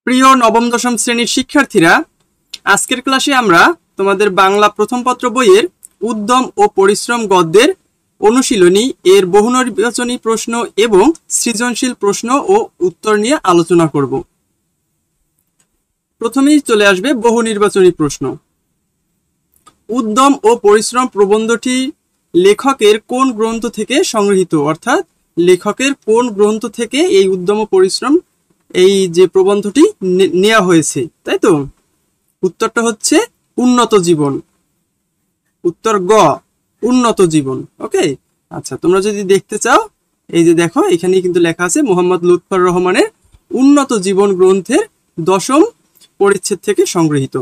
প্রিয় নবম দশম শ্রেণীর শিক্ষার্থীরা, আজকের ক্লাসে আমরা তোমাদের বাংলা প্রথম পত্র বইয়ের উদ্যম ও পরিশ্রম গদ্যের অনুশীলনী এর বহুনির্বাচনী প্রশ্ন এবং সৃজনশীল প্রশ্ন ও উত্তর নিয়ে আলোচনা করব। প্রথমেই চলে আসবে বহুনির্বাচনী প্রশ্ন। উদ্যম ও পরিশ্রম প্রবন্ধটি লেখকের কোন গ্রন্থ থেকে সংগৃহীত, অর্থাৎ লেখকের কোন গ্রন্থ থেকে এই উদ্যম ও পরিশ্রম এই যে প্রবন্ধটি নেওয়া হয়েছে, তাই তো? উত্তরটা হচ্ছে উন্নত জীবন। উত্তর গ, উন্নত জীবন। ওকে, আচ্ছা, তোমরা যদি দেখতে চাও, এই যে দেখো, এখানে কিন্তু লেখা আছে মোহাম্মদ লুৎফর রহমানের উন্নত জীবন গ্রন্থের 10ম পরিচ্ছেদ থেকে সংগৃহীত।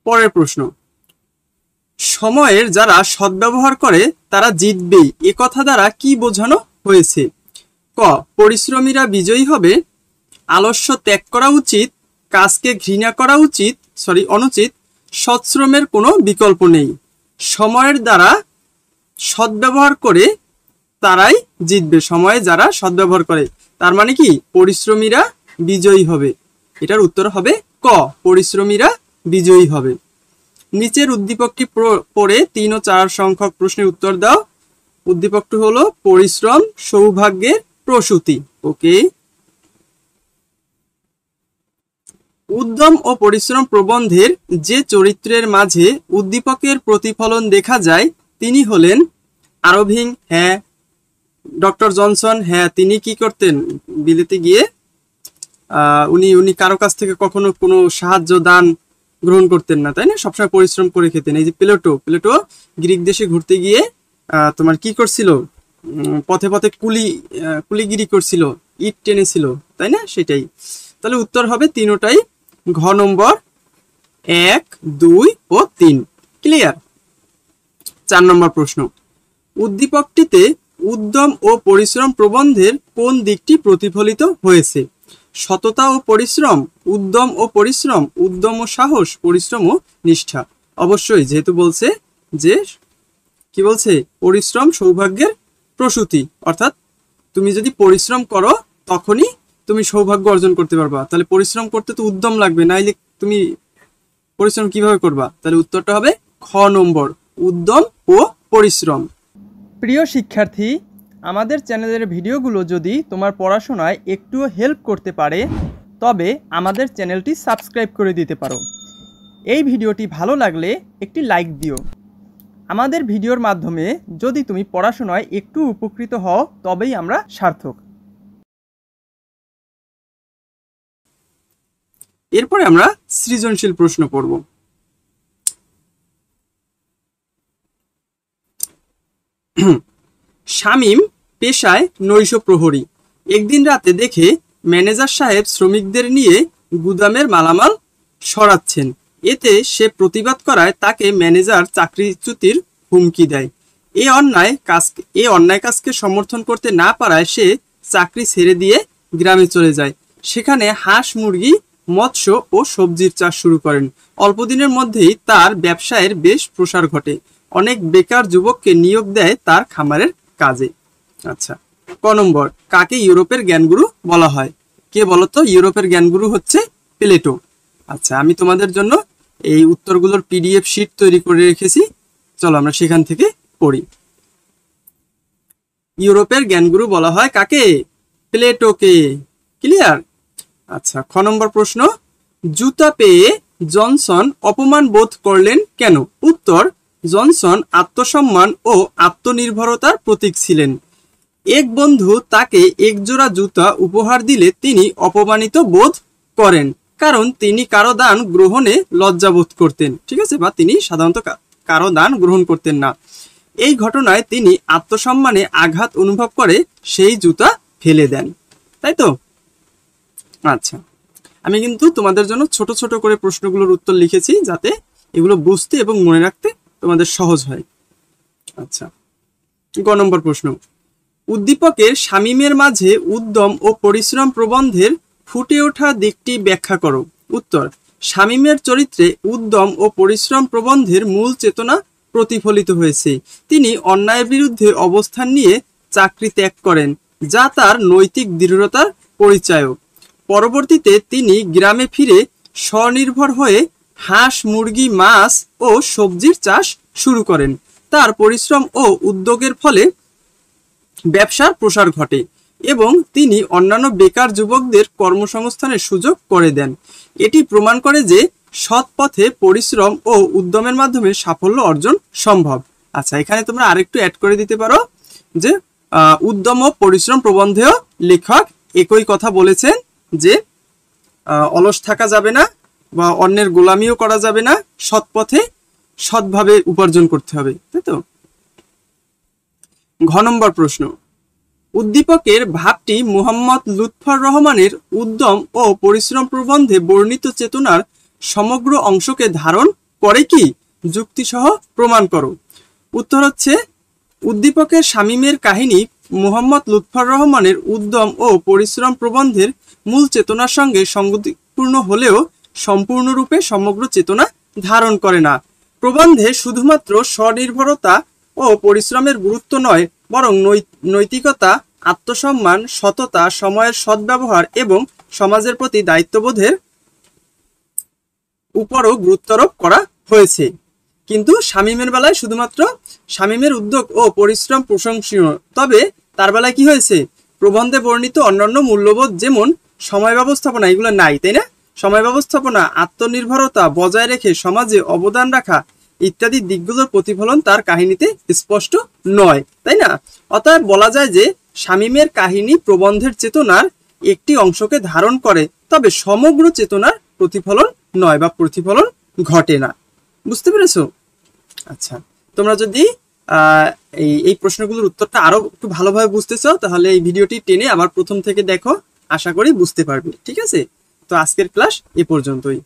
পরের প্রশ্ন, সময়ের যারা সদ্ব্যবহার করে তারা জিতবেই, এ কথা দ্বারা কি বোঝানো হয়েছে? ক, পরিশ্রমীরা বিজয়ী হবে, আলস্য ত্যাগ করা উচিত, কাজকে ঘৃণা করা অনুচিত, সৎশ্রমের কোনো বিকল্প নেই। সময়ের দ্বারা সদ্ব্যবহার করে তারাই জিতবে। সময়ে যারা সদ্ব্যবহার করে, তার মানে কি পরিশ্রমীরা বিজয়ী হবে। এটার উত্তর হবে ক, পরিশ্রমীরা বিজয়ী হবে। নিচের উদ্দীপকটি পড়ে 3 ও 4 সংখ্যক প্রশ্নের উত্তর দাও। উদ্দীপকটি হলো পরিশ্রম সৌভাগ্যের প্রসূতি। ওকে, উদ্যম ও পরিশ্রম প্রবন্ধের যে চরিত্রের মাঝে উদ্দীপকের প্রতিফলন দেখা যায় তিনি হলেন আরভিং। হ্যাঁ। Doctor Johnson. হ্যাঁ, তিনি কি করতেন? বিলেতে গিয়ে উনি কারো কাছ থেকে কখনো কোনো সাহায্য দান গ্রহণ করতেন না, তাই না? সবসময় পরিশ্রম করে খেতেন। এই যে প্লেটো গ্রিক দেশে ঘুরতে গিয়ে তোমার কি করছিল? পথে পথে কুলিগিরি করছিল, ইট টেনেছিল, তাই না? সেটাই। তাহলে উত্তর হবে তিনটাই ঘ নম্বর 1, 2 ও 3। ক্লিয়ার? 4 নম্বর প্রশ্ন, উদ্দীপকটিতে উদ্যম ও পরিশ্রম প্রবন্ধের কোন দিকটি প্রতিফলিত হয়েছে? সততা ও পরিশ্রম, উদ্যম ও পরিশ্রম, উদ্যম ও সাহস, পরিশ্রম ও নিষ্ঠা। অবশ্যই, যেহেতু বলছে যে কি বলছে, পরিশ্রম সৌভাগ্যের প্রসূতি, অর্থাৎ তুমি যদি পরিশ্রম করো তখনই তুমি সৌভাগ্য অর্জন করতে পারবা। তাহলে পরিশ্রম করতে তো উদ্যম লাগবে, নাইলে তুমি পরিশ্রম কিভাবে করবা? তাহলে উত্তরটা হবে খ নম্বর, উদ্যম ও পরিশ্রম। প্রিয় শিক্ষার্থী, আমাদের চ্যানেলের ভিডিওগুলো যদি তোমার পড়াশোনায় একটুও হেল্প করতে পারে তবে আমাদের চ্যানেলটি সাবস্ক্রাইব করে দিতে পারো। এই ভিডিওটি ভালো লাগলে একটি লাইক দিও। আমাদের ভিডিওর মাধ্যমে যদি তুমি পড়াশোনায় একটু উপকৃত হও তবেই আমরা সার্থক। এরপরে আমরা সৃজনশীল প্রশ্ন পড়ব। শামীম পেশায় নৈশ প্রহরী। একদিন রাতে দেখে ম্যানেজার সাহেব শ্রমিকদের নিয়ে গুদামের মালামাল সরাচ্ছেন। এতে সে প্রতিবাদ করায় তাকে ম্যানেজার চাকরিচ্যুতির হুমকি দেয়। এই অন্যায় কাজকে সমর্থন করতে না পারায় সে চাকরি ছেড়ে দিয়ে গ্রামে চলে যায়। সেখানে হাঁস, মুরগি, মৎস্য ও সবজির চাষ শুরু করেন। অল্পদিনের মধ্যেই তার ব্যবসায়ের বেশ প্রসার ঘটে। অনেক বেকার যুবককে নিয়োগ দেয় তার খামারের কাজে। আচ্ছা, ক নম্বর, কাকে ইউরোপের জ্ঞানগুরু বলা হয়? কে বলতো? ইউরোপের জ্ঞানগুরু হচ্ছে প্লেটো। আচ্ছা, আমি তোমাদের জন্য এই উত্তরগুলোর PDF শিট তৈরি করে রেখেছি, চলো আমরা সেখান থেকে পড়ি। ইউরোপের জ্ঞানগুরু বলা হয় কাকে? প্লেটোকে। ক্লিয়ার? আচ্ছা, খ নম্বর প্রশ্ন, জুতা পেয়ে জনসন অপমান বোধ করলেন কেন? উত্তর, জনসন আত্মসম্মান ও আত্মনির্ভরতার প্রতীক ছিলেন। এক বন্ধু তাকে একজোড়া জুতা উপহার দিলে তিনি অপমানিত বোধ করেন, কারণ তিনি কারো দান গ্রহণে লজ্জাবোধ করতেন। ঠিক আছে, বা তিনি সাধারণত কারো দান গ্রহণ করতেন না। এই ঘটনায় তিনি আত্মসম্মানে আঘাত অনুভব করে সেই জুতা ফেলে দেন। তাই তো? আচ্ছা, আমি কিন্তু তোমাদের জন্য ছোট ছোট করে প্রশ্নগুলোর উত্তর লিখেছি যাতে এগুলো বুঝতে এবং মনে রাখতে তোমাদের সহজ হয়। আচ্ছা, গ নম্বর প্রশ্ন, উদ্দীপকের শামীমের মাঝে উদ্যম ও পরিশ্রম প্রবন্ধের ফুটে ওঠা দিকটি ব্যাখ্যা করো। উত্তর, শামীমের চরিত্রে উদ্যম ও পরিশ্রম প্রবন্ধের মূল চেতনা প্রতিফলিত হয়েছে। তিনি অন্যায়ের বিরুদ্ধে অবস্থান নিয়ে চাকরি ত্যাগ করেন, যা তার নৈতিক দৃঢ়তার পরিচায়ক। পরবর্তীতে তিনি গ্রামে ফিরে স্বনির্ভর হয়ে হাঁস, মুরগি, মাছ ও সবজির চাষ শুরু করেন। তার পরিশ্রম ও উদ্যোগের ফলে ব্যবসার প্রসার ঘটে এবং তিনি অন্যান্য বেকার যুবকদের কর্মসংস্থানের সুযোগ করে দেন। এটি প্রমাণ করে যে সৎ পথে পরিশ্রম ও উদ্যমের মাধ্যমে সাফল্য অর্জন সম্ভব। আচ্ছা, এখানে তোমরা আরেকটু অ্যাড করে দিতে পারো যে উদ্যম ও পরিশ্রম প্রবন্ধেও লেখক একই কথা বলেছেন যে অলস থাকা যাবে না বা অন্যের গোলামিও করা যাবে না, সৎ পথে সৎভাবে উপার্জন করতে হবে, তাই তো। ঘ নম্বর প্রশ্ন, উদ্দীপকের ভাবটি মুহাম্মদ লুৎফর রহমানের উদ্যম ও পরিশ্রম প্রবন্ধে বর্ণিত চেতনার সমগ্র অংশকে ধারণ করে কি? যুক্তিসহ প্রমাণ করো। উত্তর হচ্ছে উদ্দীপকের শামীমের কাহিনী মুহাম্মদ লুৎফর রহমানের উদ্যম ও পরিশ্রম প্রবন্ধের মূল চেতনার সঙ্গে সঙ্গতিপূর্ণ হলেও সম্পূর্ণরূপে সমগ্র চেতনা ধারণ করে না। প্রবন্ধে শুধুমাত্র স্বনির্ভরতা ও পরিশ্রমের গুরুত্ব নয়, বরং নৈতিকতা, আত্মসম্মান, সততা, সময়ের সদ্ব্যবহার এবং সমাজের প্রতি দায়িত্ববোধের উপরও গুরুত্বারোপ করা হয়েছে। কিন্তু শামীমের বেলায় শুধুমাত্র শামীমের উদ্যোগ ও পরিশ্রম প্রশংসনীয়, তবে তার বেলায় কি হয়েছে? প্রবন্ধে বর্ণিত অন্যান্য মূল্যবোধ যেমন সময় ব্যবস্থাপনা, এগুলো নাই, তাই না? সময় ব্যবস্থাপনা, আত্মনির্ভরতা বজায় রেখে সমাজে অবদান রাখা ইত্যাদি দিকগুলোর প্রতিফলন তার কাহিনীতে স্পষ্ট নয়, তাই না? অতএব বলা যায় যে শামীমের কাহিনী প্রবন্ধের চেতনার একটি অংশকে ধারণ করে, তবে সমগ্র চেতনার প্রতিফলন নয় বা প্রতিফলন ঘটে না। বুঝতে পেরেছো? আচ্ছা, তোমরা যদি এই প্রশ্নগুলোর উত্তরটা আরো একটু ভালোভাবে বুঝতে চাও তাহলে এই ভিডিওটি টেনে আবার প্রথম থেকে দেখো, আশা করি বুঝতে পারবে। ঠিক আছে, তো আজকের ক্লাস এ পর্যন্তই।